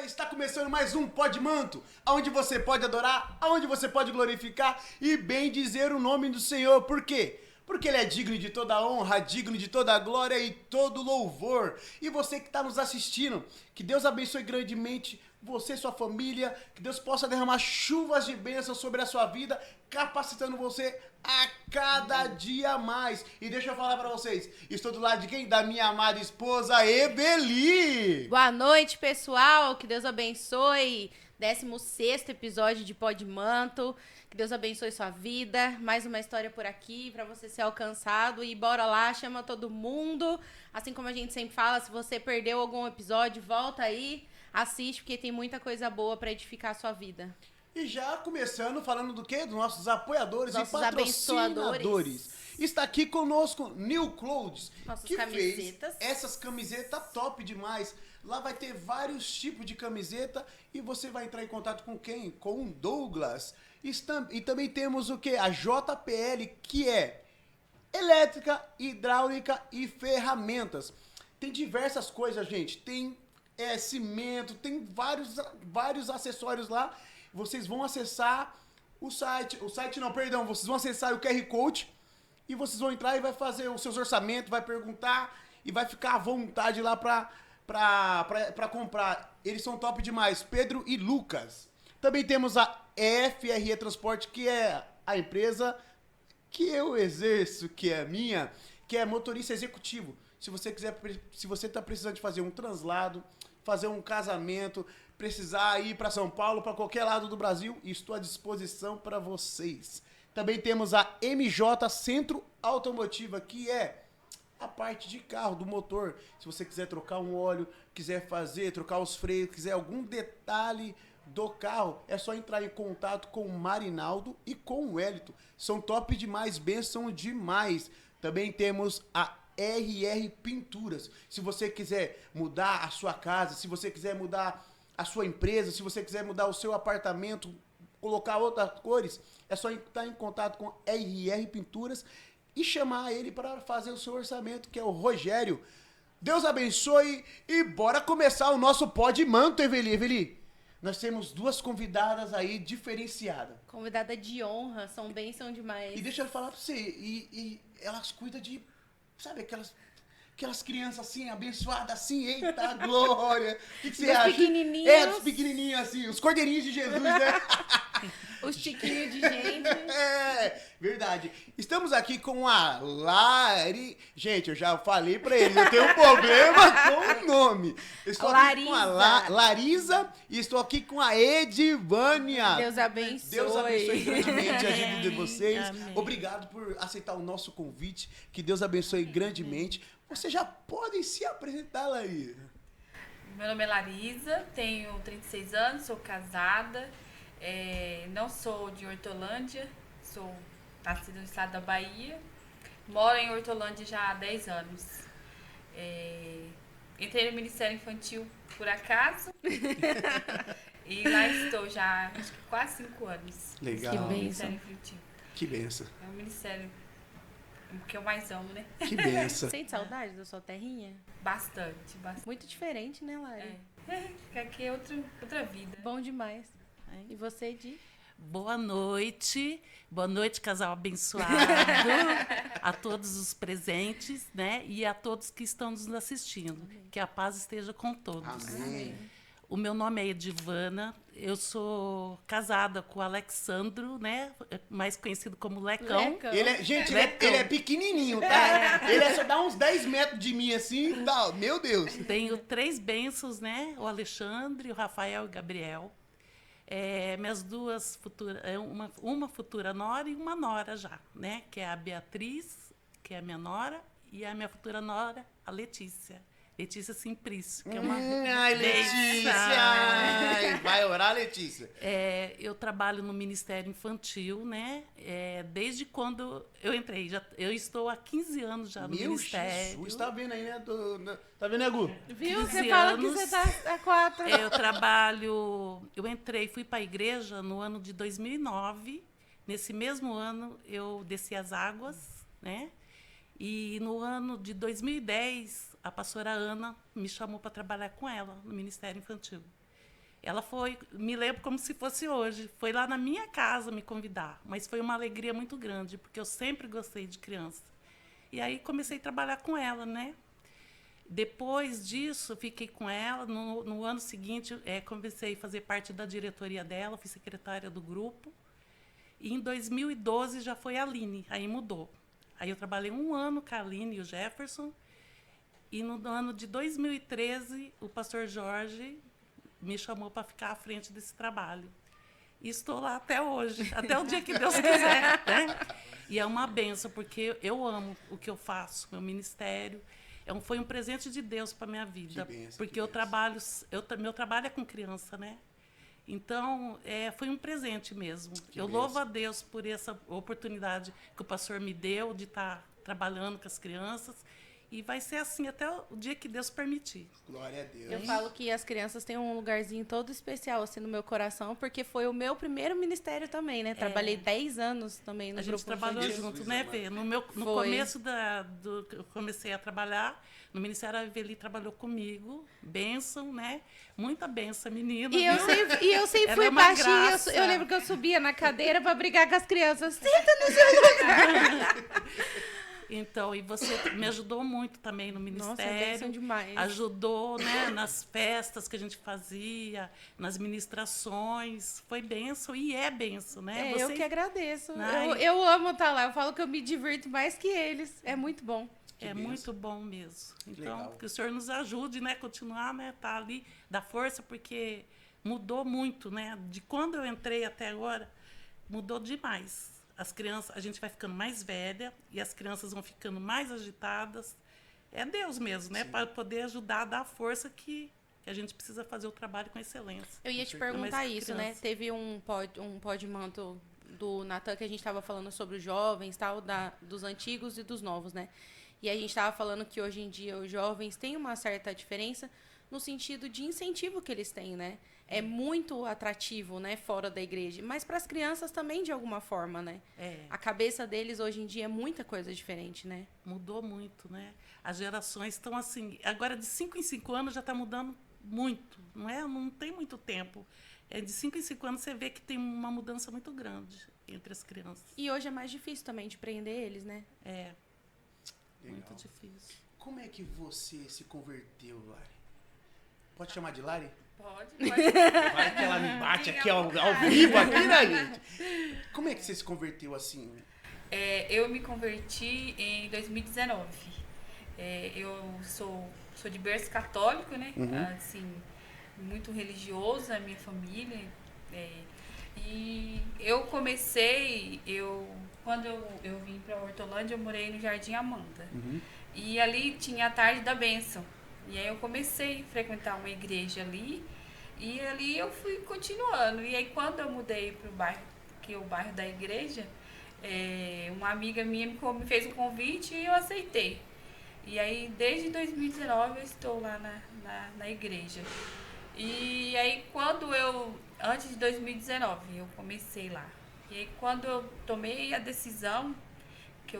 Está começando mais um Pod Manto, onde você pode adorar, onde você pode glorificar e bem dizer o nome do Senhor. Por quê? Porque Ele é digno de toda honra, digno de toda glória e todo louvor. E você que está nos assistindo, que Deus abençoe grandemente você e sua família, que Deus possa derramar chuvas de bênção sobre a sua vida, capacitando você a cada dia mais. E deixa eu falar pra vocês, estou do lado de quem? Da minha amada esposa, Ebeli! Boa noite, pessoal, que Deus abençoe. 16º episódio de Pod Manto, que Deus abençoe sua vida. Mais uma história por aqui pra você ser alcançado. E bora lá, chama todo mundo. Assim como a gente sempre fala, se você perdeu algum episódio, volta aí, assiste, porque tem muita coisa boa pra edificar a sua vida. E já começando falando do quê? Dos nossos apoiadores Nossos e patrocinadores. Está aqui conosco New Clothes, Nossas que camisetas. fez essas camisetas top demais. Lá vai ter vários tipos de camiseta e você vai entrar em contato com quem? Com o Douglas. E também temos o quê? A JPL, que é elétrica, hidráulica e ferramentas. Tem diversas coisas, gente. Tem cimento, tem vários acessórios lá. Vocês vão acessar vocês vão acessar o QR Code e vocês vão entrar e vai fazer os seus orçamentos, vai perguntar e vai ficar à vontade lá pra comprar. Eles são top demais, Pedro e Lucas. Também temos a FRE Transporte, que é a empresa que eu exerço, que é minha, que é motorista executivo. Se você está precisando de fazer um translado, fazer um casamento, precisar ir para São Paulo, para qualquer lado do Brasil, estou à disposição para vocês. Também temos a MJ Centro Automotiva, que é a parte de carro, do motor. Se você quiser trocar um óleo, quiser trocar os freios, quiser algum detalhe do carro, é só entrar em contato com o Marinaldo e com o Wellington. São top demais, benção demais. Também temos a RR Pinturas. Se você quiser mudar a sua casa, se você quiser mudar a sua empresa, se você quiser mudar o seu apartamento, colocar outras cores, é só entrar em contato com RR Pinturas e chamar ele para fazer o seu orçamento, que é o Rogério. Deus abençoe e bora começar o nosso Pod Manto, Eveli. Nós temos duas convidadas aí diferenciadas. Convidada de honra, são bênção demais. E deixa eu falar pra você, e elas cuidam de, sabe, aquelas crianças assim, abençoadas assim, eita glória. O que você acha? Pequenininhos. Dos pequenininhos assim, os cordeirinhos de Jesus, né? Os tiquinhos de gente. É, verdade. Estamos aqui com a Lari. Gente, eu já falei pra eles, eu tenho um problema com o nome. Estou aqui com a Larisa e estou aqui com a Edivânia. Deus abençoe. Deus abençoe grandemente a vida de vocês. Amém. Obrigado por aceitar o nosso convite. Que Deus abençoe grandemente. Vocês já podem se apresentar, Larisa. Meu nome é Larisa, tenho 36 anos, sou casada. Não sou de Hortolândia, sou nascida no estado da Bahia, moro em Hortolândia já há 10 anos. Entrei no Ministério Infantil por acaso e lá estou já acho que quase 5 anos. Legal. Que No bênção. Ministério Infantil. Que benção. É o ministério que eu mais amo, né? Que benção. Sente saudade da sua terrinha? Bastante. Muito diferente, né, Lari? Aqui é outra vida. Bom demais. E você, Di? Boa noite, casal abençoado, a todos os presentes, né? E a todos que estão nos assistindo. Amém. Que a paz esteja com todos. Amém. O meu nome é Edivana, eu sou casada com o Alexandro, né? Mais conhecido como Lecão. Ele é pequenininho, tá? Ele só dá uns 10 metros de mim assim, tá? Meu Deus. Tenho 3 bênçãos, né? O Alexandre, o Rafael e o Gabriel. Minhas duas futuras, uma futura nora e uma nora já, né? Que é a Beatriz, que é a minha nora, e a minha futura nora, a Letícia. Letícia Simplício, que é uma Ai, Letícia! Ai, vai orar, Letícia. Eu trabalho no Ministério Infantil, né? Desde quando eu entrei. Eu estou há 15 anos já no Ministério. Jesus, tá vendo aí, né? Tá vendo, né, Gu? Viu? Você fala que você tá há 4. Eu fui para a igreja no ano de 2009. Nesse mesmo ano, eu desci as águas, né? E no ano de 2010, a pastora Ana me chamou para trabalhar com ela no Ministério Infantil. Ela foi, me lembro como se fosse hoje, foi lá na minha casa me convidar, mas foi uma alegria muito grande, porque eu sempre gostei de criança. E aí comecei a trabalhar com ela, né? Depois disso, fiquei com ela. No ano seguinte, comecei a fazer parte da diretoria dela, fui secretária do grupo. E em 2012 já foi a Aline, aí mudou. Aí eu trabalhei 1 ano com a Aline e o Jefferson. E no ano de 2013, o pastor Jorge me chamou para ficar à frente desse trabalho. E estou lá até hoje, até o dia que Deus quiser. Né? E é uma benção, porque eu amo o que eu faço, meu ministério. Foi um presente de Deus para a minha vida. Que benção, porque que meu trabalho é com criança, né? Então, foi um presente mesmo. Eu benção. louvo a Deus por essa oportunidade que o pastor me deu de estar trabalhando com as crianças. E vai ser assim até o dia que Deus permitir. Glória a Deus. Eu falo que as crianças têm um lugarzinho todo especial assim no meu coração, porque foi o meu primeiro ministério também, né? Trabalhei 10 anos também no A grupo gente trabalhou infantil. junto, né, Fê? No Foi. começo eu comecei a trabalhar, no Ministério a Eveli trabalhou comigo, bênção, né? Muita bênção, menina. E eu viu? sempre Ela fui é uma baixinha. graça. Eu lembro que eu subia na cadeira para brigar com as crianças. Senta no seu lugar. Então, e você me ajudou muito também no Nossa, é ministério. bênção demais. Ajudou, né, nas festas que a gente fazia, nas ministrações. Foi bênção e é bênção, né? Eu que agradeço. Ai. Eu amo estar lá. Eu falo que eu me divirto mais que eles. É muito bom. Que É bênção. muito bom mesmo. Então, legal. que o Senhor nos ajude, né, continuar, né, tá ali, dar força, porque mudou muito, né? De quando eu entrei até agora, mudou demais. As crianças, a gente vai ficando mais velha e as crianças vão ficando mais agitadas. É Deus mesmo, né, para poder ajudar a dar a força que a gente precisa fazer o trabalho com excelência. Eu ia te Mas perguntar isso, né? criança. Teve um manto do Natan que a gente estava falando sobre os jovens, tal, dos antigos e dos novos, né? E a gente estava falando que hoje em dia os jovens têm uma certa diferença no sentido de incentivo que eles têm, né? É muito atrativo, né, fora da igreja. Mas para as crianças também, de alguma forma, né? A cabeça deles hoje em dia é muita coisa diferente, né? Mudou muito, né? As gerações estão assim, agora de 5 em 5 anos já está mudando muito, não é? Não tem muito tempo. De 5 em 5 anos você vê que tem uma mudança muito grande entre as crianças. E hoje é mais difícil também de prender eles, né? É, Legal. muito difícil. Como é que você se converteu, Lari? Pode chamar de Lari? Pode. Vai que ela me bate aqui ao vivo, aqui, né, gente? Como é que você se converteu assim? Eu me converti em 2019. Eu sou de berço católico, né? Assim, muito religiosa, a minha família. E eu comecei, quando eu vim para Hortolândia, eu morei no Jardim Amanda. E ali tinha a tarde da bênção. E aí eu comecei a frequentar uma igreja ali. E ali eu fui continuando. E aí quando eu mudei para o bairro, que é o bairro da igreja, uma amiga minha me fez um convite e eu aceitei. E aí desde 2019 eu estou lá na igreja. E aí antes de 2019, eu comecei lá. E aí quando eu tomei a decisão que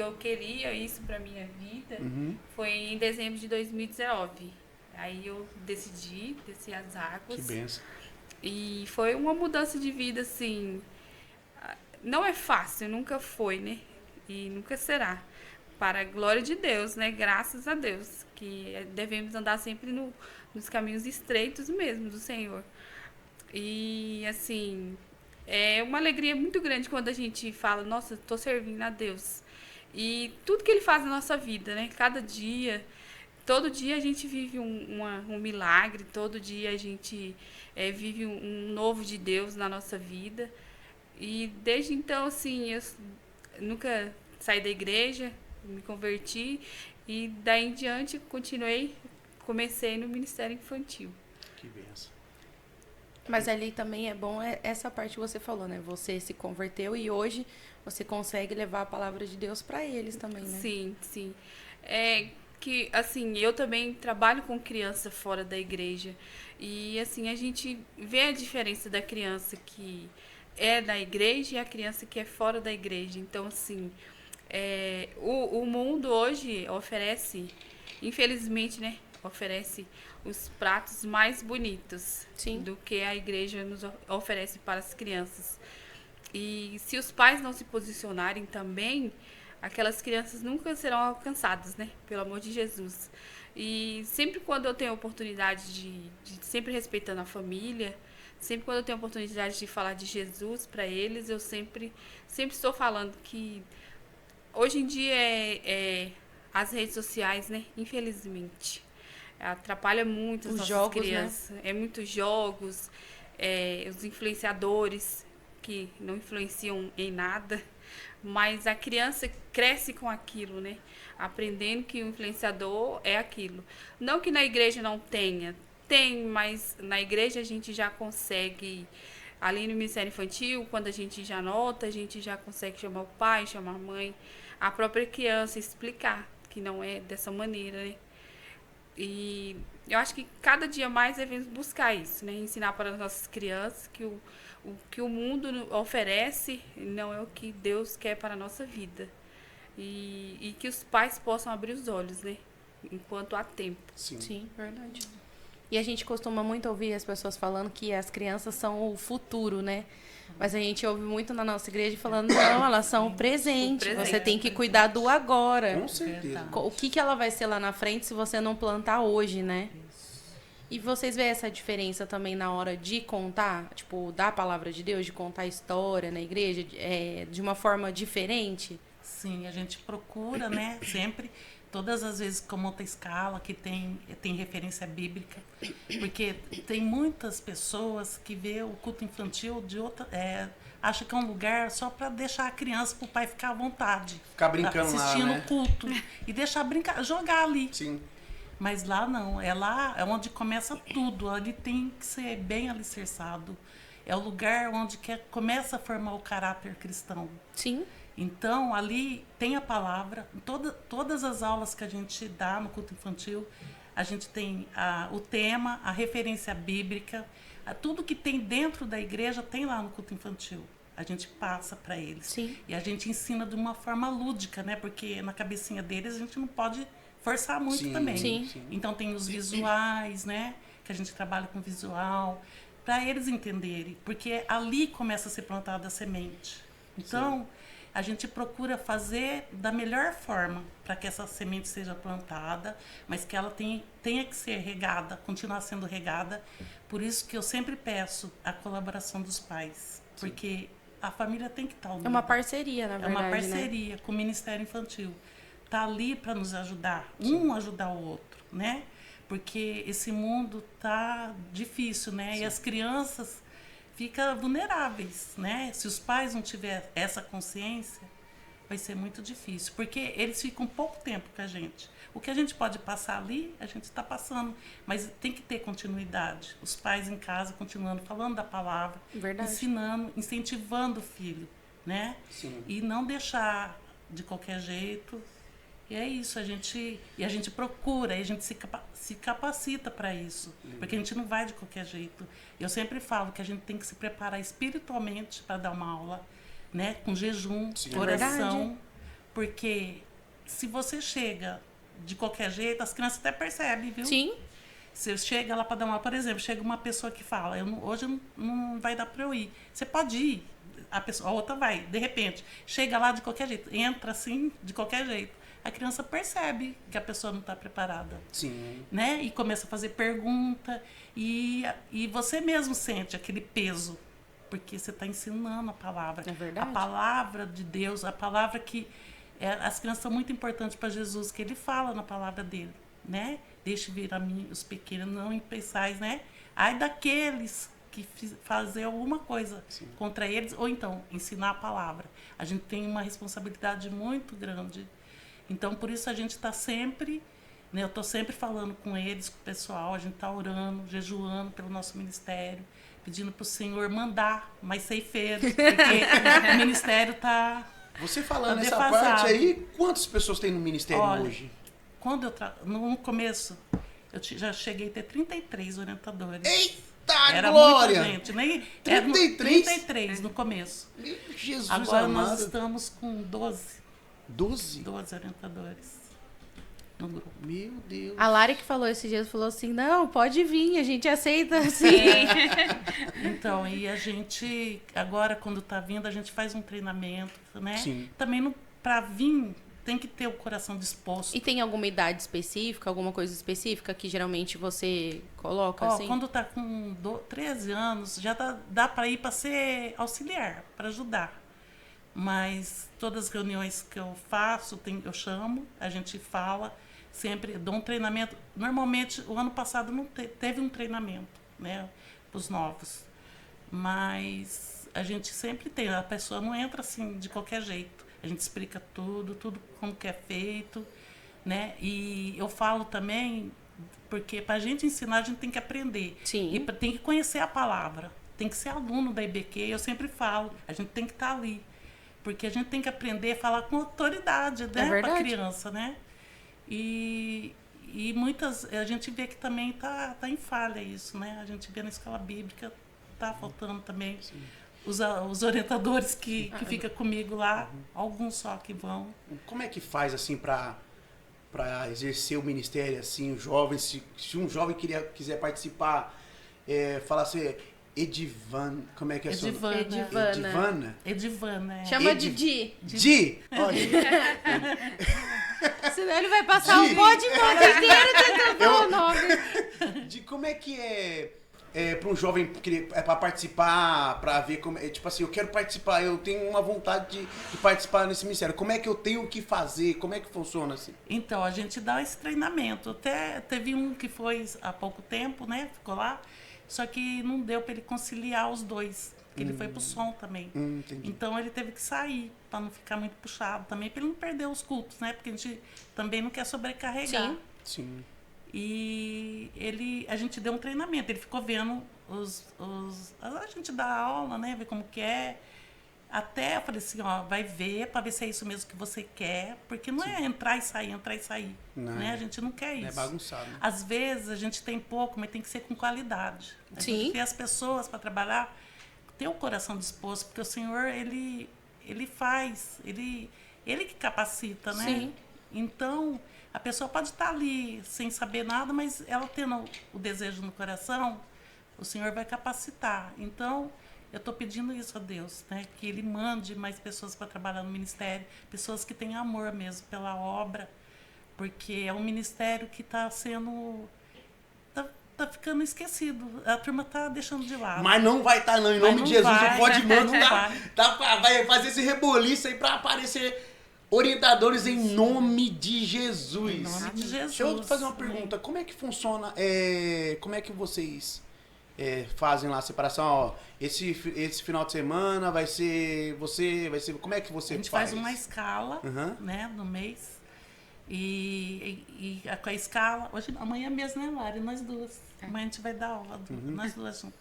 eu queria isso para minha vida, foi em dezembro de 2019. Aí eu decidi descer as águas. Que benção. E foi uma mudança de vida, assim, não é fácil, nunca foi, né? E nunca será. Para a glória de Deus, né? Graças a Deus, que devemos andar sempre nos caminhos estreitos mesmo do Senhor. E, assim, é uma alegria muito grande quando a gente fala, nossa, estou servindo a Deus. E tudo que Ele faz na nossa vida, né? Cada dia, todo dia a gente vive um milagre, todo dia a gente vive um novo de Deus na nossa vida. E desde então, assim, eu nunca saí da igreja, me converti e daí em diante comecei no Ministério Infantil. Que benção. Mas ali também é bom essa parte que você falou, né? Você se converteu e hoje você consegue levar a palavra de Deus para eles também, né? Sim, sim. Que, assim, eu também trabalho com criança fora da igreja. E, assim, a gente vê a diferença da criança que é da igreja e a criança que é fora da igreja. Então, assim, o mundo hoje oferece, infelizmente, né, oferece os pratos mais bonitos Sim. do que a igreja nos oferece para as crianças. E se os pais não se posicionarem também, aquelas crianças nunca serão alcançadas, né? Pelo amor de Jesus. E sempre quando eu tenho a oportunidade de sempre respeitando a família, sempre quando eu tenho a oportunidade de falar de Jesus para eles, eu sempre estou falando que hoje em dia as redes sociais, né? Infelizmente, atrapalha muito as Os nossas jogos, crianças. É muitos jogos, os influenciadores que não influenciam em nada, mas a criança cresce com aquilo, né? Aprendendo que o influenciador é aquilo. Não que na igreja não tenha, tem, mas na igreja a gente já consegue, ali no Ministério Infantil, quando a gente já nota, a gente já consegue chamar o pai, chamar a mãe, a própria criança, explicar que não é dessa maneira, né? E eu acho que cada dia mais devemos buscar isso, né? Ensinar para as nossas crianças que o que o mundo oferece não é o que Deus quer para a nossa vida. E que os pais possam abrir os olhos, né? Enquanto há tempo. Sim, verdade. E a gente costuma muito ouvir as pessoas falando que as crianças são o futuro, né? Mas a gente ouve muito na nossa igreja falando, não, elas são o presente. Você tem que cuidar do agora. Com certeza. O que ela vai ser lá na frente se você não plantar hoje, né? E vocês veem essa diferença também na hora de contar, tipo, da palavra de Deus, de contar a história na igreja, de uma forma diferente? Sim, a gente procura, né, sempre, todas as vezes com outra escala, que tem referência bíblica, porque tem muitas pessoas que vê o culto infantil de outra, acha que é um lugar só para deixar a criança, para o pai ficar à vontade. Ficar brincando lá, assistindo né? o culto e deixar brincar, jogar ali. Sim. Mas lá não, lá é onde começa tudo, ali tem que ser bem alicerçado. É o lugar onde começa a formar o caráter cristão. Sim. Então, ali tem a palavra, todas as aulas que a gente dá no culto infantil, a gente tem o tema, a referência bíblica, tudo que tem dentro da igreja tem lá no culto infantil. A gente passa para eles. Sim. E a gente ensina de uma forma lúdica, né? Porque na cabecinha deles a gente não pode forçar muito Sim, também. sim. Então tem os visuais, né? Que a gente trabalha com visual, para eles entenderem, porque ali começa a ser plantada a semente. Então, a gente procura fazer da melhor forma para que essa semente seja plantada, mas que ela tenha que ser regada, continuar sendo regada. Por isso que eu sempre peço a colaboração dos pais, porque a família tem que estar unida. É uma parceria, na verdade, É uma né? parceria com o Ministério Infantil. Tá ali para nos ajudar, ajudar o outro, né? Porque esse mundo tá difícil, né? Sim. E as crianças ficam vulneráveis, né? Se os pais não tiverem essa consciência, vai ser muito difícil, porque eles ficam pouco tempo com a gente. O que a gente pode passar ali, a gente está passando, mas tem que ter continuidade. Os pais em casa continuando falando da palavra, Verdade. ensinando, incentivando o filho, né? Sim. E não deixar de qualquer jeito. E é isso, a gente procura, a gente se capacita para isso, porque a gente não vai de qualquer jeito. Eu sempre falo que a gente tem que se preparar espiritualmente para dar uma aula, né, com jejum, Sim. oração, porque se você chega de qualquer jeito, as crianças até percebem, viu? Sim. Você chega lá para dar uma aula, por exemplo, chega uma pessoa que fala, hoje não vai dar para eu ir. Você pode ir, a outra vai, de repente, chega lá de qualquer jeito, entra assim, de qualquer jeito. A criança percebe que a pessoa não está preparada. Sim. Né? E começa a fazer pergunta. E você mesmo sente aquele peso. Porque você está ensinando a palavra. É verdade. A palavra de Deus, a palavra que... as crianças são muito importantes para Jesus, que ele fala na palavra dele. Né? Deixe vir a mim os pequenos, não impeçais, né? Ai daqueles que fazer alguma coisa contra eles. Ou então, ensinar a palavra. A gente tem uma responsabilidade muito grande. Então, por isso a gente está sempre, né, eu estou sempre falando com eles, com o pessoal, a gente está orando, jejuando pelo nosso ministério, pedindo para o Senhor mandar mais ceifeiros, porque o ministério está Você falando essa defasado. parte aí, quantas pessoas tem no ministério hoje? Quando no começo, eu já cheguei a ter 33 orientadores. Eita, Era glória! muita gente. Nem, 33? 33 no começo. Jesus Agora amado. nós estamos com 12 12? orientadores. no grupo. Meu Deus. A Lari que falou esses dias, falou assim, não, pode vir, a gente aceita, sim. Então, e a gente, agora quando tá vindo, a gente faz um treinamento, né? Sim. Também para vir, tem que ter o coração disposto. E tem alguma idade específica, alguma coisa específica que geralmente você coloca, Ó, assim? quando tá com 13 anos, já dá para ir para ser auxiliar, para ajudar. Mas todas as reuniões que eu faço, eu chamo, a gente fala, sempre dou um treinamento. Normalmente, o ano passado não teve um treinamento, né, para os novos. Mas a gente sempre tem, a pessoa não entra assim de qualquer jeito. A gente explica tudo como que é feito, né? E eu falo também, porque para a gente ensinar, a gente tem que aprender. Sim. E tem que conhecer a palavra. Tem que ser aluno da IBQ, eu sempre falo, a gente tem que estar ali. Porque a gente tem que aprender a falar com autoridade, né? É Para a criança, né? E muitas, a gente vê que também tá em falha isso, né? A gente vê na escola bíblica, tá faltando também. Sim. Os orientadores que ficam comigo lá, alguns só que vão. Como é que faz, assim, para exercer o ministério, assim, o jovem, se um jovem quiser participar, falar assim, Edivan, como é que é seu nome? Edivana. Edivana, é. Chama de Di. Di! Olha, Senão ele vai passar Di. o pode inteiro tentando falar o nome. Di, como é que para um jovem para participar, para ver como tipo assim, eu quero participar, eu tenho uma vontade de participar nesse ministério. Como é que eu tenho que fazer? Como é que funciona assim? Então, a gente dá esse treinamento. Até teve um que foi há pouco tempo, né? Ficou lá. Só que não deu para ele conciliar os dois. Porque ele foi pro som também. Entendi. Então, ele teve que sair para não ficar muito puxado também, para ele não perder os cultos, né? Porque a gente também não quer sobrecarregar. Sim. Sim. E a gente deu um treinamento. Ele ficou vendo a gente dá aula, né? Ver como que é. Até eu falei assim, ó, vai ver para ver se é isso mesmo que você quer, porque não é entrar e sair, Não. né? A gente não quer isso. É bagunçado. Né? Às vezes a gente tem pouco, mas tem que ser com qualidade. A Sim. gente tem as pessoas para trabalhar, ter o coração disposto, porque o Senhor, ele faz, ele que capacita, né? Sim. Então, a pessoa pode estar ali sem saber nada, mas ela tendo o desejo no coração, o Senhor vai capacitar. Então, eu estou pedindo isso a Deus, né? Que Ele mande mais pessoas para trabalhar no ministério, pessoas que têm amor mesmo pela obra, porque é um ministério que está sendo... Tá ficando esquecido. A turma tá deixando de lado. Mas não vai estar não, em Mas nome não de Jesus, vai, o Pode Manto não vai fazer esse reboliço aí para aparecer orientadores em nome de Jesus. Em nome de Jesus. Deixa eu fazer uma pergunta, como é que funciona, como é que vocês fazem lá a separação, ó, esse final de semana vai ser, como é que você A gente faz? faz uma escala, né, no mês. E com a escala, amanhã mesmo, né, Lari? Nós duas. Amanhã a gente vai dar aula, nós duas juntas.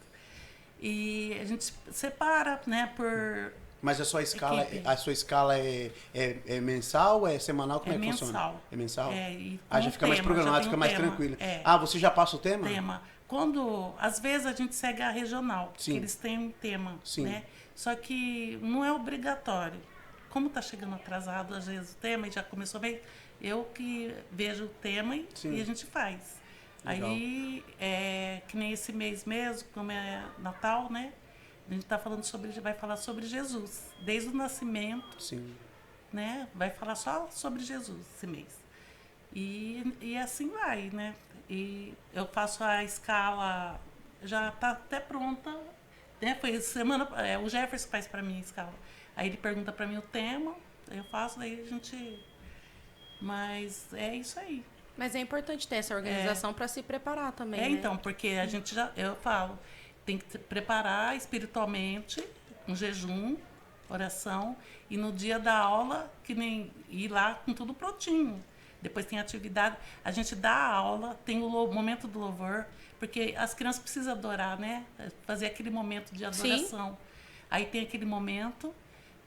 E a gente separa, né, por... Mas a sua escala, equipe. é mensal, é semanal, como é que mensal. funciona? É mensal? E Já fica mais programado, fica mais tranquilo. Você já passa o tema? Às vezes a gente segue a regional, Sim. que eles têm um tema, Sim. né? Só que não é obrigatório. Como está chegando atrasado, às vezes, o tema, e já começou bem, eu que vejo o tema e a gente faz. Legal. Aí, que nem esse mês mesmo, como é Natal, né? A gente vai falar sobre Jesus, desde o nascimento, Sim. né? Vai falar só sobre Jesus esse mês. E assim vai, né? E eu faço a escala, já está até pronta, né? Foi semana, o Jefferson faz para mim a escala. Aí ele pergunta para mim o tema, eu faço, daí a gente... Mas é isso aí. Mas é importante ter essa organização para se preparar também, né? Então, porque a gente eu falo, tem que preparar espiritualmente, um jejum, oração, e no dia da aula, que nem ir lá com tudo prontinho. Depois tem atividade, a gente dá a aula, tem o momento do louvor, porque as crianças precisam adorar, né? Fazer aquele momento de adoração. Sim. Aí tem aquele momento,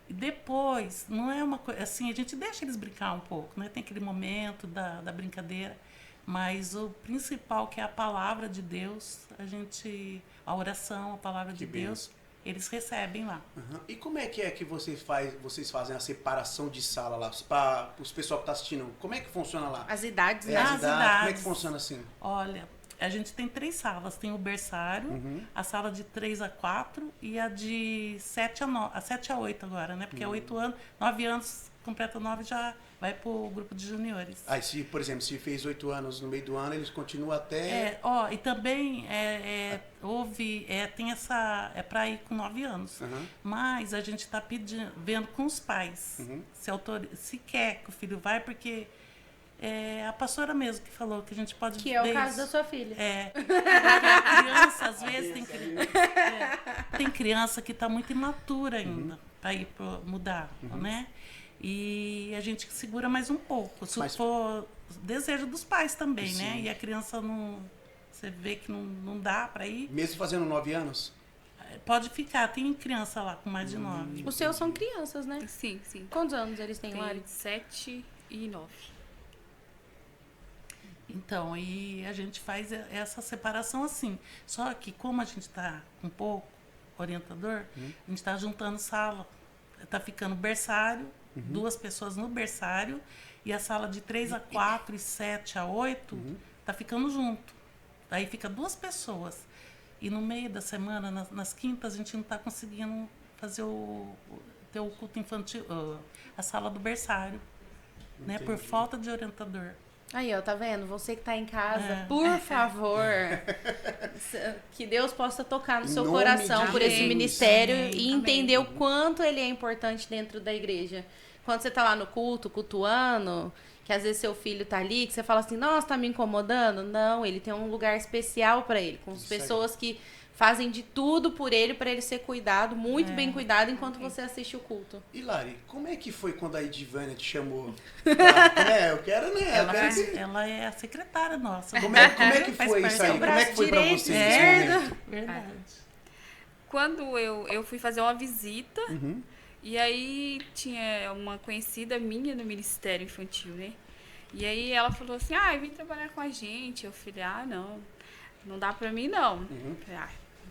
e depois, não é uma coisa assim, a gente deixa eles brincar um pouco, né? Tem aquele momento da brincadeira, mas o principal, que é a palavra de Deus, a oração, a palavra de Deus, eles recebem lá. Uhum. E como é que vocês fazem a separação de sala lá? Para os pessoal que tá assistindo, como é que funciona lá? As idades, É, né? as As idades, como é que idades. funciona assim? Olha, a gente tem 3 salas. Tem o berçário, a sala de 3 a 4 e a de 7 a 9, a 7 a 8 agora, né? Porque é 8 anos, 9 anos, completa 9 já vai pro grupo de juniores. Aí, se, por exemplo, se fez 8 anos no meio do ano, eles continuam até... E também tem essa, é para ir com 9 anos. Uhum. Mas a gente está vendo com os pais se quer que o filho vai, porque é a pastora mesmo que falou que a gente pode Que é o ver caso isso. da sua filha. Porque a criança, às vezes, tem criança que está muito imatura ainda para ir mudar, né? E a gente segura mais um pouco. Se for desejo dos pais também, né? E a criança não... Você vê que não dá para ir. Mesmo fazendo 9 anos? Pode ficar. Tem criança lá com mais de 9. Os seus são crianças, né? Sim, sim. Quantos anos eles têm, Lari? Tem 7 e 9. Então, e a gente faz essa separação assim. Só que como a gente está com pouco orientador, a gente está juntando sala. Está ficando berçário, 2 pessoas no berçário, e a sala de 3 a 4 e 7 a 8 está ficando junto. Aí fica 2 pessoas. E no meio da semana, nas quintas, a gente não está conseguindo fazer ter o culto infantil, a sala do berçário, né? Por falta de orientador. Aí, ó, tá vendo? Você que tá em casa, por favor, que Deus possa tocar no seu Nome coração de por esse Jesus. ministério Amém. e entender o quanto ele é importante dentro da igreja. Quando você tá lá no culto, cultuando, que às vezes seu filho tá ali, que você fala assim, nossa, tá me incomodando? Não, ele tem um lugar especial pra ele, com as Isso aí. pessoas que fazem de tudo por ele, pra ele ser cuidado, muito bem cuidado, enquanto você assiste o culto. E Lari, como é que foi quando a Edivânia te chamou? Eu quero, né? Ela é a secretária nossa. Como é que Faz foi parte isso aí? do Como é que foi pra direito, vocês nesse momento? Verdade. Quando eu fui fazer uma visita, e aí tinha uma conhecida minha no Ministério Infantil, né? E aí ela falou assim, vem trabalhar com a gente. Eu falei, não dá pra mim não. Eu falei,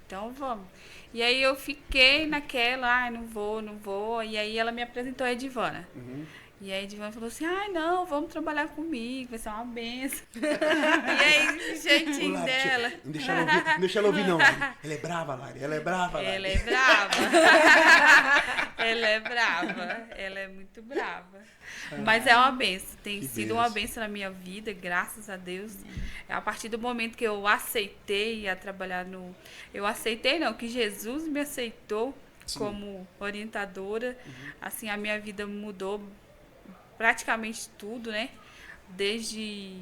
então vamos. E aí eu fiquei naquela, não vou. E aí ela me apresentou a Edivana. E aí a Edivana falou assim, não, vamos trabalhar comigo, vai ser uma benção. E aí, o jeitinho Lari, dela. Não deixa ela ouvir, não. Lari. Ela é brava, Lari. Ela é brava, Lari. Ela é brava. Ela é brava. Ela é muito brava. Mas é uma benção. Tem sido uma benção na minha vida, graças a Deus. A partir do momento que eu aceitei a trabalhar no... Eu aceitei, não, que Jesus me aceitou como orientadora. Assim, a minha vida mudou praticamente tudo, né? Desde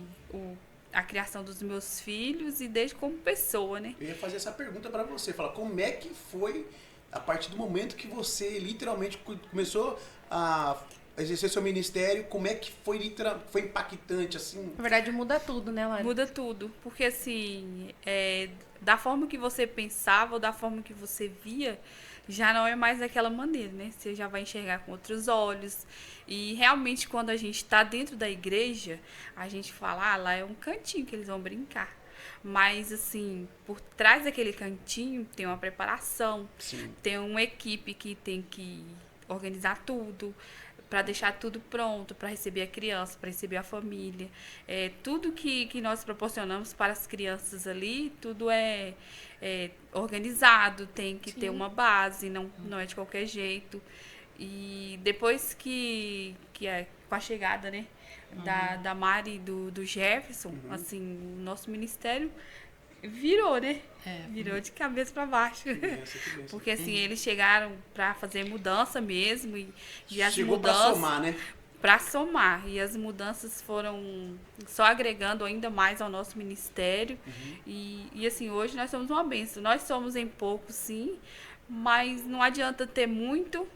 a criação dos meus filhos e desde como pessoa, né? Eu ia fazer essa pergunta pra você. Falar, como é que foi a partir do momento que você literalmente começou a exercer seu ministério, como é que foi impactante, assim? Na verdade, muda tudo, né, Lari? Muda tudo. Porque, assim, da forma que você pensava ou da forma que você via, já não é mais daquela maneira, né? Você já vai enxergar com outros olhos. E, realmente, quando a gente está dentro da igreja, a gente fala, lá é um cantinho que eles vão brincar. Mas, assim, por trás daquele cantinho tem uma preparação, tem uma equipe que tem que organizar tudo, para deixar tudo pronto, para receber a criança, para receber a família. Tudo que nós proporcionamos para as crianças ali, tudo é organizado, tem que ter uma base, não é de qualquer jeito. E depois com a chegada, né, da Mari e do Jefferson, assim, o nosso ministério virou, né? Virou de cabeça para baixo. Porque, assim, eles chegaram para fazer mudança mesmo. E as Chegou mudanças... pra somar, né? Para somar. E as mudanças foram só agregando ainda mais ao nosso ministério. E, assim, hoje nós somos uma bênção. Nós somos em pouco, sim, mas não adianta ter muito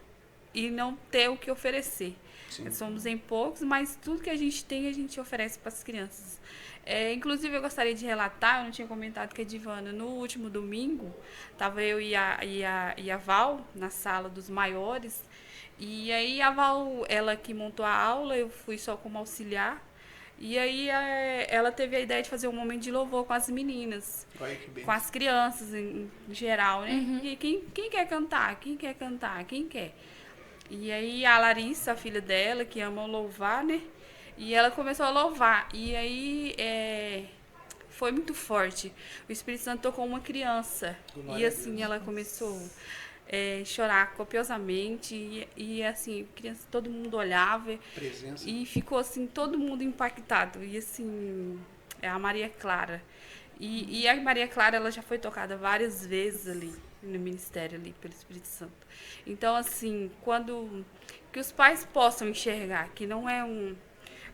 e não ter o que oferecer. Nós somos em poucos, mas tudo que a gente tem, a gente oferece para as crianças. Inclusive, eu gostaria de relatar, eu não tinha comentado com a Edivana, no último domingo, estava eu e a Val na sala dos maiores, e aí a Val, ela que montou a aula, eu fui só como auxiliar, E aí ela teve a ideia de fazer um momento de louvor com as meninas, Olha que bem. com as crianças em geral, né? E quem quer cantar? Quem quer cantar? Quem quer? E aí a Larissa, a filha dela, que ama louvar, né? E ela começou a louvar. E aí foi muito forte. O Espírito Santo tocou uma criança. Glória E a assim, Deus. ela começou chorar copiosamente. E assim, criança, todo mundo olhava. Presença. E ficou assim, todo mundo impactado. E assim, é a Maria Clara. E a Maria Clara, ela já foi tocada várias vezes ali no ministério ali pelo Espírito Santo. Então, assim, que os pais possam enxergar que não é um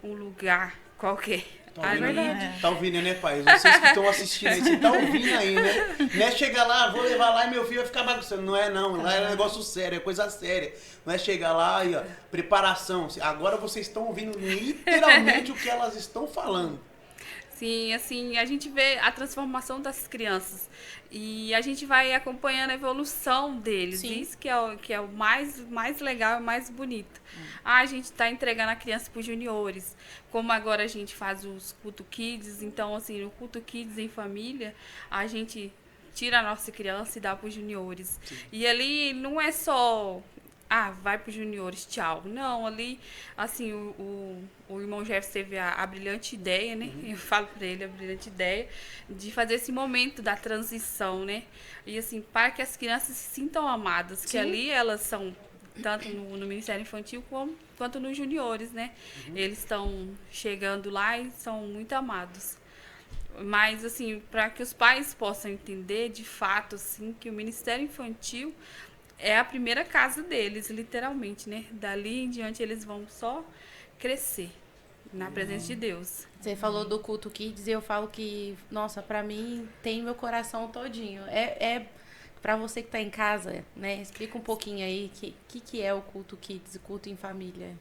lugar qualquer. Tá Ali, ouvindo, tá ouvindo, né, pai? Vocês que estão assistindo aí, você tá ouvindo aí, né? Não é chegar lá, vou levar lá e meu filho vai ficar bagunçando. Não é, não. Lá é um negócio sério, é coisa séria. Não é chegar lá e, ó, preparação. Agora vocês estão ouvindo literalmente o que elas estão falando. Sim, assim, a gente vê a transformação das crianças e a gente vai acompanhando a evolução deles. Sim. Isso que é o mais legal e mais bonito. A gente está entregando a criança para os juniores. Como agora a gente faz os culto kids, então, assim, no culto kids em família, a gente tira a nossa criança e dá para os juniores. E ali não é só... vai para os juniores, tchau. Não, ali, assim, o irmão Jefferson teve a brilhante ideia, né? Eu falo para ele a brilhante ideia de fazer esse momento da transição, né? E assim, para que as crianças se sintam amadas, que ali elas são, tanto no Ministério Infantil quanto nos juniores, né? Eles estão chegando lá e são muito amados. Mas, assim, para que os pais possam entender, de fato, assim, que o Ministério Infantil é a primeira casa deles, literalmente, né? Dali em diante eles vão só crescer na presença de Deus. Você falou do culto kids e eu falo que, nossa, pra mim tem meu coração todinho. Pra você que tá em casa, né? Explica um pouquinho aí que é o culto kids, o culto em família.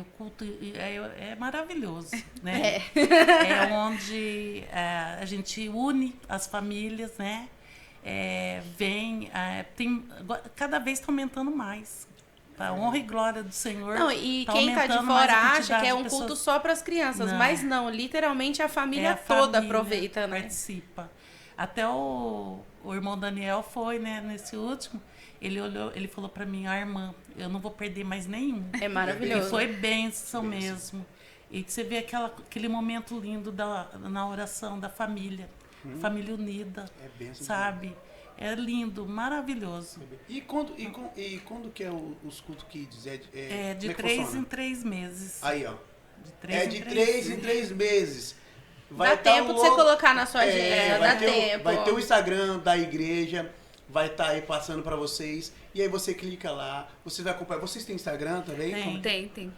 O culto é maravilhoso, né? É onde a gente une as famílias, né? Cada vez está aumentando mais. A honra e glória do Senhor. Não, e quem tá de fora acha que é um culto só para as crianças, mas não, literalmente a família toda aproveita, né? Participa. Até o irmão Daniel foi, né, nesse último, ele falou para mim, irmã, eu não vou perder mais nenhum. É maravilhoso. E foi bênção mesmo. E você vê aquele momento lindo na oração da família. Família unida, sabe? É lindo, maravilhoso. E quando que é os culto kids? De 3 em 3 meses. Aí, ó. De 3 em 3 meses. Dá tempo de você colocar na sua agenda, dá tempo. Vai ter o Instagram da igreja, vai estar aí passando pra vocês. E aí você clica lá, você vai acompanhar. Vocês têm Instagram também? Tem.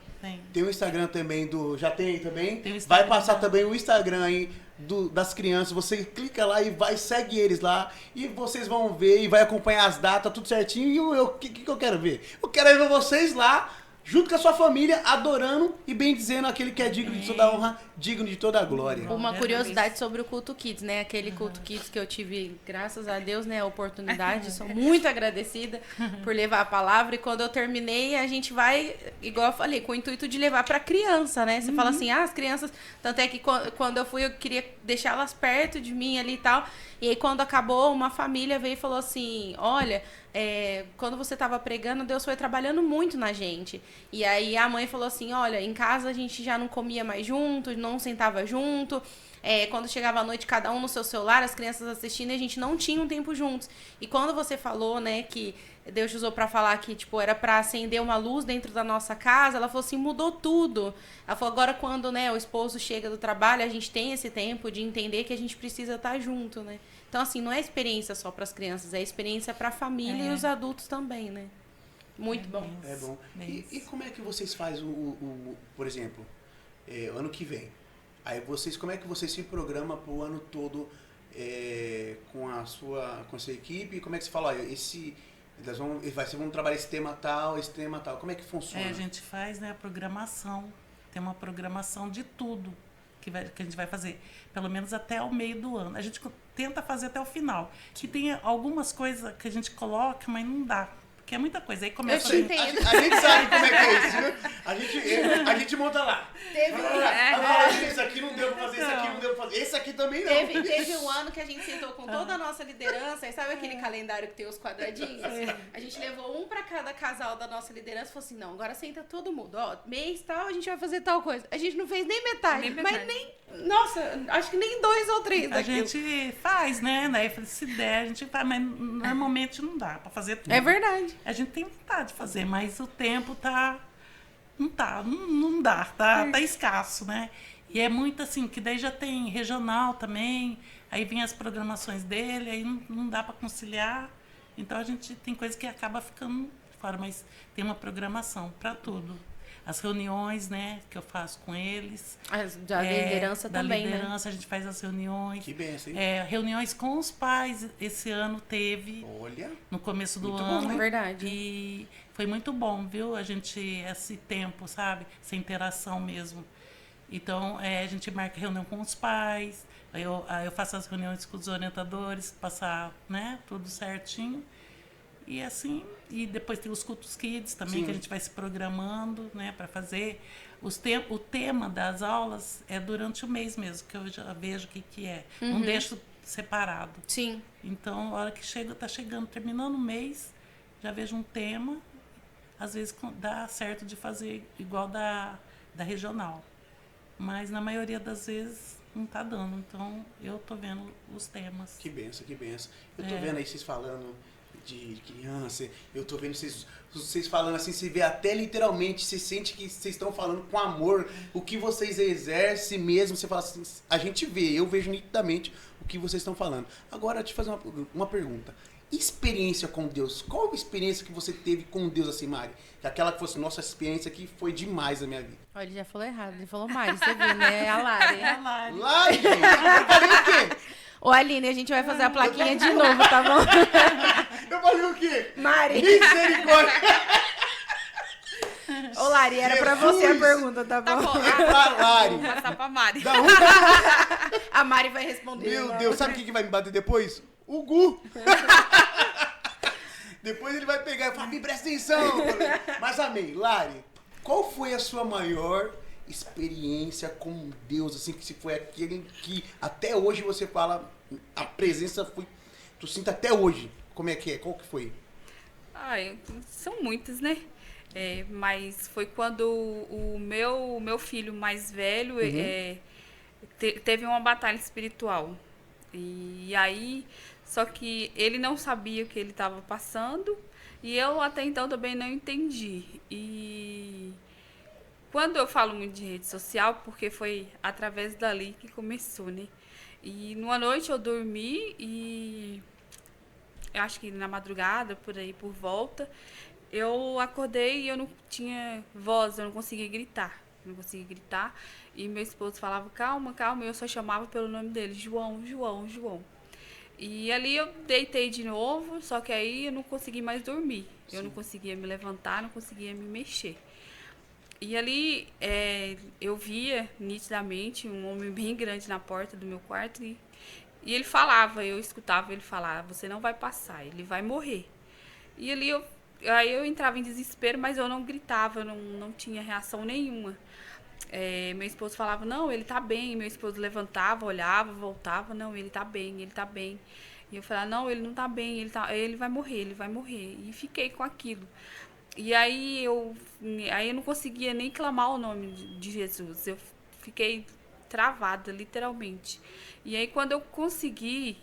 Tem o Instagram também já tem também? Tem o Instagram. Vai passar também o Instagram aí das crianças. Você clica lá e segue eles lá. E vocês vão ver e vai acompanhar as datas, tudo certinho. E o que eu quero ver? Eu quero ver vocês lá, junto com a sua família, adorando e bendizendo aquele que é digno de toda a honra, digno de toda a glória. Uma curiosidade sobre o culto kids, né? Aquele culto kids que eu tive, graças a Deus, né, a oportunidade. Sou muito agradecida por levar a palavra. E quando eu terminei, a gente vai, igual eu falei, com o intuito de levar para criança, né? Você fala assim, as crianças... Tanto é que quando eu fui, eu queria deixá-las perto de mim ali e tal. E aí, quando acabou, uma família veio e falou assim, olha... quando você estava pregando, Deus foi trabalhando muito na gente. E aí a mãe falou assim, olha, em casa a gente já não comia mais junto, não sentava junto. Quando chegava a noite, cada um no seu celular, as crianças assistindo, e a gente não tinha um tempo juntos. E quando você falou, né, que Deus te usou para falar que, tipo, era para acender uma luz dentro da nossa casa, ela falou assim, mudou tudo. Ela falou, agora quando, né, o esposo chega do trabalho, a gente tem esse tempo de entender que a gente precisa estar junto, né? Então, assim, não é experiência só para as crianças, é experiência para a família e os adultos também, né? Muito bom. É bom. E como é que vocês fazem por exemplo, ano que vem? Aí como é que vocês se programam para o ano todo com a sua equipe? Como é que você fala, vamos trabalhar esse tema tal. Como é que funciona? A gente faz, né, a programação. Tem uma programação de tudo que a gente vai fazer, pelo menos até o meio do ano. A gente tenta fazer até o final. Que tem algumas coisas que a gente coloca, mas não dá. porque é muita coisa. Aí Eu começa te entendo. A gente sabe como é que é isso, viu? A gente monta lá. Isso aqui não deu pra fazer, isso aqui não deu pra fazer. Esse aqui também não. Teve um ano que a gente sentou com toda a nossa liderança, e sabe aquele calendário que tem os quadradinhos? A gente levou um pra cada casal da nossa liderança e falou assim, não, agora senta todo mundo, ó, mês tal, a gente vai fazer tal coisa. A gente não fez nem metade, mas nossa, acho que nem 2 ou 3 A daquilo. gente faz, né? Daí eu falei, se der, a gente faz, mas normalmente não dá pra fazer tudo. É verdade. A gente tem vontade de fazer, mas o tempo tá. Não dá, tá escasso, né? E é muito assim, que daí já tem regional também, aí vem as programações dele, aí não dá para conciliar. Então a gente tem coisa que acaba ficando fora, mas tem uma programação para tudo. As reuniões, né, que eu faço com eles. Da liderança também, da liderança, a gente faz as reuniões. Que benção, hein? Reuniões com os pais, esse ano teve. Olha. No começo do Muito bom, ano. né? Verdade. E foi muito bom, viu? A gente, esse tempo, sabe? Essa interação mesmo. Então, a gente marca reunião com os pais, eu faço as reuniões com os orientadores, passar, né, tudo certinho. E assim, e depois tem os cultos kids também, Sim. que a gente vai se programando, né, para fazer. O tema das aulas é durante o mês mesmo, que eu já vejo o que é. Não deixo separado. Sim. Então, a hora que tá chegando, terminando o mês, já vejo um tema. Às vezes dá certo de fazer igual da regional. Mas na maioria das vezes não está dando. Então, eu tô vendo os temas. Que benção, que benção. Eu tô vendo aí vocês falando de criança, eu tô vendo vocês falando assim, você vê até literalmente, você sente que vocês estão falando com amor, o que vocês exercem mesmo, você fala assim, a gente vê, eu vejo nitidamente o que vocês estão falando. Agora, deixa eu fazer uma pergunta. Experiência com Deus, qual a experiência que você teve com Deus assim, Mari? Aquela que fosse, nossa, experiência aqui foi demais na minha vida. Olha, ele já falou errado, ele falou Mari, você viu, né? É a Lari. Lari, gente, eu falei o quê? Ô, Aline, a gente vai fazer a plaquinha de novo, tá bom? Eu falei o quê? Mari. Misericórdia. Ô, Lari, era pra você a pergunta, tá bom? Tá bom. Pra Lari. Vou passar pra Mari. Da onde? A Mari vai responder. Meu agora. Deus, sabe o que vai me bater depois? O Gu. Depois ele vai pegar e falar, me presta atenção. Mas amém. Lari, qual foi a sua maior experiência com Deus, assim, que se foi aquele que até hoje você fala, a presença foi, tu sinta até hoje, como é que é, qual que foi? São muitas, né? Mas foi quando o meu filho mais velho teve uma batalha espiritual. E aí, só que ele não sabia o que ele estava passando e eu até então também não entendi. E quando eu falo muito de rede social, porque foi através dali que começou, né? E numa noite eu dormi e eu acho que na madrugada, por aí, por volta, eu acordei e eu não tinha voz, eu não conseguia gritar. E meu esposo falava, calma, calma, e eu só chamava pelo nome dele, João, João, João. E ali eu deitei de novo, só que aí eu não consegui mais dormir. Eu não conseguia me levantar, não conseguia me mexer. E ali eu via nitidamente um homem bem grande na porta do meu quarto e ele falava, eu escutava ele falar, você não vai passar, ele vai morrer. E ali aí eu entrava em desespero, mas eu não gritava, não tinha reação nenhuma. Meu esposo falava, não, ele tá bem. Meu esposo levantava, olhava, voltava, não, ele tá bem, ele tá bem. E eu falava, não, ele não tá bem, ele vai morrer, ele vai morrer. E fiquei com aquilo. E aí eu não conseguia nem clamar o nome de Jesus. Eu fiquei travada, literalmente. E aí quando eu consegui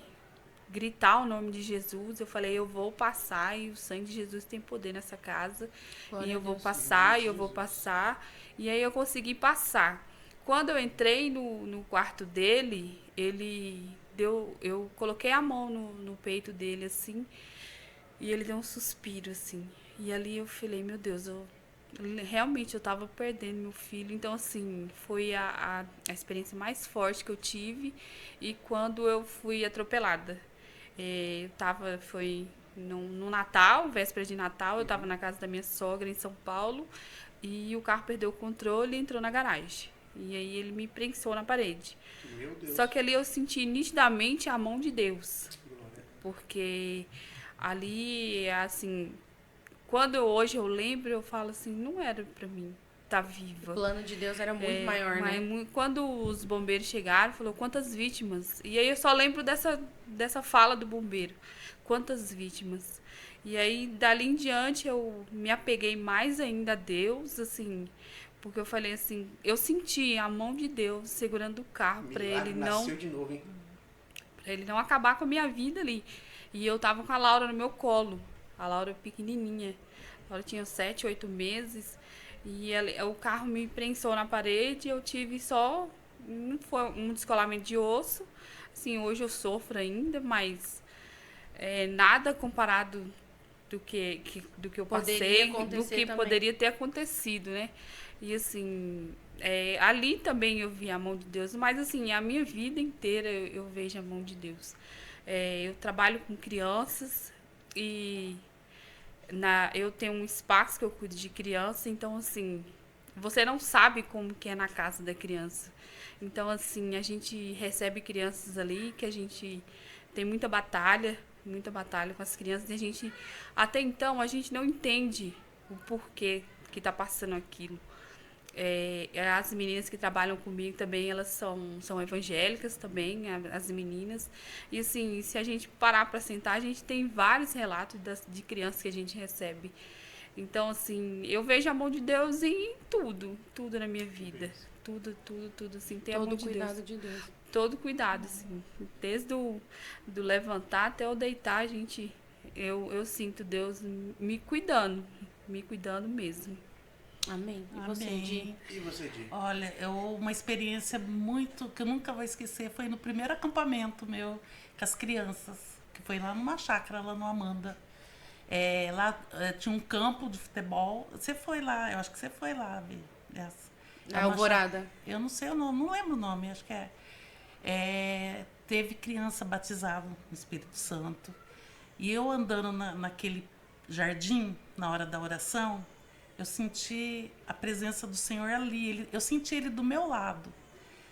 gritar o nome de Jesus, eu falei, eu vou passar e o sangue de Jesus tem poder nessa casa. Glória e eu a vou Deus, passar, e eu vou passar. E aí eu consegui passar. Quando eu entrei no quarto dele, eu coloquei a mão no peito dele, assim, e ele deu um suspiro, assim. E ali eu falei, meu Deus, realmente eu estava perdendo meu filho. Então, assim, foi a experiência mais forte que eu tive. E quando eu fui atropelada. Foi no Natal, véspera de Natal, eu estava na casa da minha sogra em São Paulo e o carro perdeu o controle e entrou na garagem. E aí ele me prensou na parede. Meu Deus. Só que ali eu senti nitidamente a mão de Deus. Porque ali, assim, quando hoje eu lembro, eu falo assim, não era pra mim estar viva. O plano de Deus era muito maior, né? Quando os bombeiros chegaram, falou, quantas vítimas? E aí eu só lembro dessa fala do bombeiro. Quantas vítimas? E aí, dali em diante, eu me apeguei mais ainda a Deus, assim, porque eu falei assim, eu senti a mão de Deus segurando o carro para ele nasceu de novo, hein? Pra ele não acabar com a minha vida ali. E eu tava com a Laura no meu colo, a Laura pequenininha. A Laura tinha 7, 8 meses, e o carro me prensou na parede, eu tive só, não foi um descolamento de osso, assim, hoje eu sofro ainda, mas nada comparado do que eu passei, do que poderia ter acontecido, né? E assim, ali também eu vi a mão de Deus, mas assim, a minha vida inteira eu vejo a mão de Deus. Eu trabalho com crianças e eu tenho um espaço que eu cuido de criança, então assim, você não sabe como que é na casa da criança. Então assim, a gente recebe crianças ali que a gente tem muita batalha com as crianças, e até então, a gente não entende o porquê que está passando aquilo. As meninas que trabalham comigo também, elas são evangélicas também, as meninas. E assim, se a gente parar para sentar, a gente tem vários relatos de crianças que a gente recebe. Então, assim, eu vejo a mão de Deus em tudo na minha vida. Tudo, assim, tem a mão de Deus. Todo cuidado de Deus. Todo cuidado, assim. Desde do levantar até o deitar, eu sinto Deus me cuidando mesmo. Amém. E você, Amém. Di? E você, Di? Olha, uma experiência muito que eu nunca vou esquecer foi no primeiro acampamento meu com as crianças, que foi lá numa chácara, lá no Amanda. Lá tinha um campo de futebol. Você foi lá, eu acho que você foi lá, Vi. Alvorada. Eu não sei o nome, não lembro o nome, acho que teve criança batizada no Espírito Santo. E eu andando naquele jardim, na hora da oração, eu senti a presença do Senhor ali. Eu senti Ele do meu lado.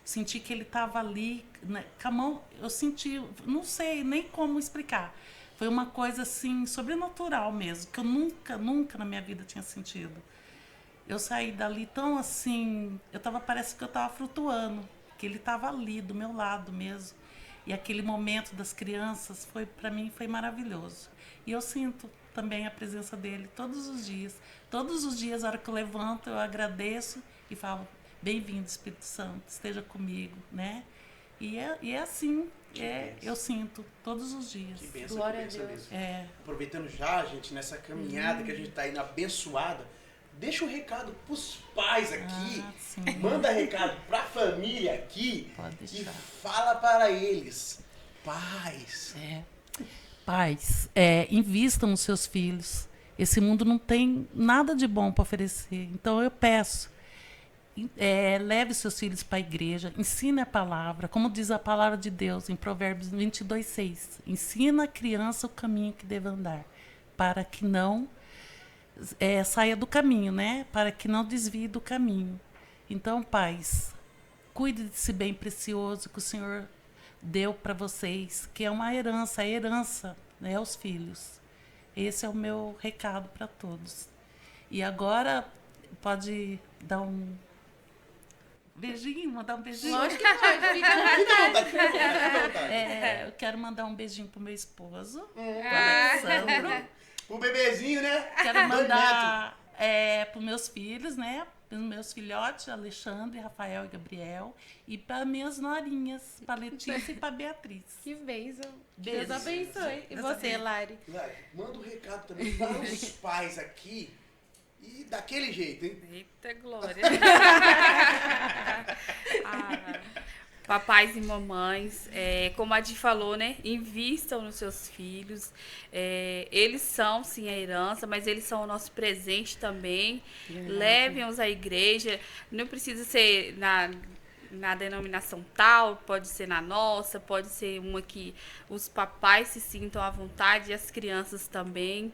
Senti que Ele estava ali, né, com a mão. Eu senti, não sei nem como explicar. Foi uma coisa assim, sobrenatural mesmo, que eu nunca na minha vida tinha sentido. Eu saí dali tão assim, parece que eu estava flutuando, que Ele estava ali, do meu lado mesmo. E aquele momento das crianças, para mim, foi maravilhoso. E eu sinto também a presença dele todos os dias. Todos os dias, na hora que eu levanto, eu agradeço e falo, bem-vindo, Espírito Santo, esteja comigo, né? E é assim, eu sinto todos os dias. Que bênção, Glória que a bênção Deus. mesmo. Aproveitando já, gente, nessa caminhada que a gente está indo abençoada, deixa um recado pros pais aqui. Sim. Manda recado pra família aqui. Pode E deixar. fala para eles. Pais. Pais, invistam nos seus filhos. Esse mundo não tem nada de bom para oferecer. Então eu peço, leve seus filhos para a igreja, ensine a palavra, como diz a palavra de Deus em Provérbios 22:6. Ensina a criança o caminho que deve andar, para que não saia do caminho, né? Para que não desvie do caminho. Então, pais, cuide desse bem precioso que o Senhor deu para vocês, que é uma herança, né, os filhos. Esse é o meu recado para todos. E agora pode dar um beijinho, mandar um beijinho. Lógico que pode, fica à vontade. Eu quero mandar um beijinho pro meu esposo, pro Ah. Alexandro. O bebezinho, né? Quero mandar para meus filhos, né? Para os meus filhotes, Alexandre, Rafael e Gabriel. E para minhas norinhas, para Letícia e para Beatriz. Que bênção. Beijo. Deus abençoe. E você, Lari? Lari, manda um recado também para os pais aqui. E daquele jeito, hein? Eita glória! Papais e mamães, como a Di falou, né? Invistam nos seus filhos. Eles são, sim, a herança, mas eles são o nosso presente também. Levem-os à igreja. Não precisa ser na denominação tal, pode ser na nossa, pode ser uma que os papais se sintam à vontade e as crianças também.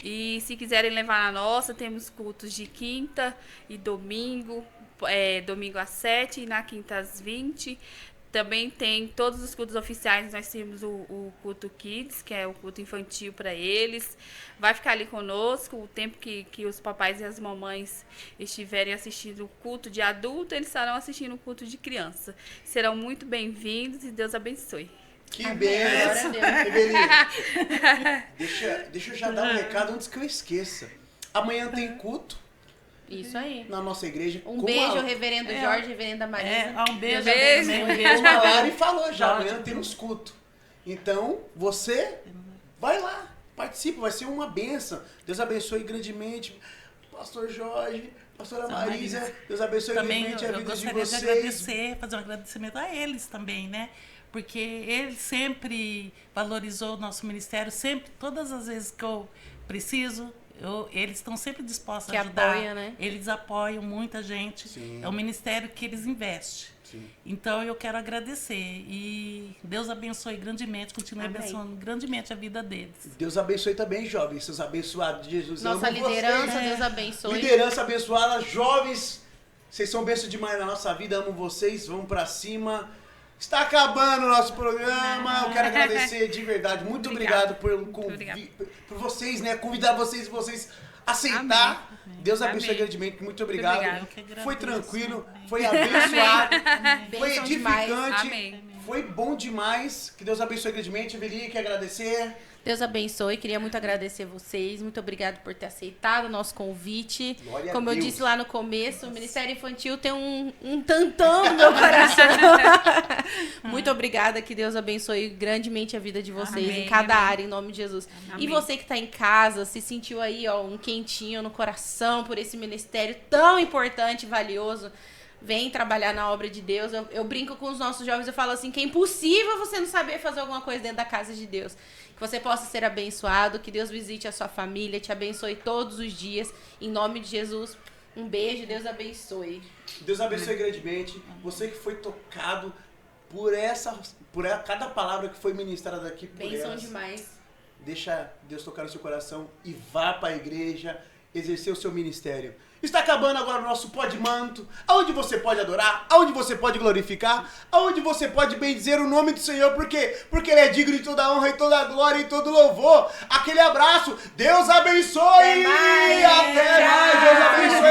E se quiserem levar na nossa, temos cultos de quinta e domingo, domingo às 7 e na quinta às 20. Também tem todos os cultos oficiais, nós temos o culto Kids, que é o culto infantil para eles. Vai ficar ali conosco, o tempo que os papais e as mamães estiverem assistindo o culto de adulto, eles estarão assistindo o culto de criança. Serão muito bem-vindos e Deus abençoe. Que Amém. benção. Glória a Deus. Evelyn, deixa eu já dar um recado antes que eu esqueça. Amanhã tem culto Isso aí. na nossa igreja. Um Como beijo, a- reverendo Jorge, reverenda Marisa. Um beijo. Beijo. também, um Como beijo. a Lari falou já, Jorge. amanhã temos culto. Então, você vai lá, participa, vai ser uma benção. Deus abençoe grandemente. Pastor Jorge, pastora Marisa, Marisa. Deus abençoe Também grandemente a eu vida de gostaria de vocês. agradecer, fazer um agradecimento a eles também, né? Porque ele sempre valorizou o nosso ministério, sempre, todas as vezes que eu preciso, eles estão sempre dispostos Que a ajudar. apoia, né? Eles apoiam muita gente. Sim. É um ministério que eles investem. Sim. Então eu quero agradecer e Deus abençoe grandemente, continue Amém. abençoando grandemente a vida deles. Deus abençoe também, jovens, seus abençoados de Jesus. Nossa Amo liderança, vocês. Deus abençoe. Liderança abençoada, jovens, vocês são bênçãos demais na nossa vida, amo vocês, vamos pra cima. Está acabando o nosso programa, eu quero agradecer de verdade, muito obrigado por obrigada. por vocês, né, convidar vocês aceitar. Deus abençoe Amém. grandemente, muito obrigado. obrigada. Eu que agradeço. Foi tranquilo, Amém. foi abençoado, foi Bênção demais. edificante, Amém. foi bom demais. Que Deus abençoe grandemente. Eveline, quer agradecer? Deus abençoe. Queria muito agradecer vocês. Muito obrigado por ter aceitado o nosso convite. Glória a Como eu Deus. disse lá no começo, o Ministério Infantil tem um tantão no meu coração. Muito obrigada. Que Deus abençoe grandemente a vida de vocês Amém, em cada amém. área, em nome de Jesus. E Amém. você que está em casa, se sentiu aí ó, um quentinho no coração por esse ministério tão importante e valioso, vem trabalhar na obra de Deus. Eu brinco com os nossos jovens, eu falo assim, que é impossível você não saber fazer alguma coisa dentro da casa de Deus. Que você possa ser abençoado, que Deus visite a sua família, te abençoe todos os dias. Em nome de Jesus, um beijo, Deus abençoe. Deus abençoe grandemente. Você que foi tocado por cada palavra que foi ministrada aqui por Benção elas. demais. Deixa Deus tocar no seu coração e vá para a igreja exercer o seu ministério. Está acabando agora o nosso Pod Manto, aonde você pode adorar, aonde você pode glorificar, aonde você pode bendizer o nome do Senhor, porque Ele é digno de toda honra e toda glória e todo louvor. Aquele abraço, Deus abençoe! Até mais. Até mais, Deus abençoe!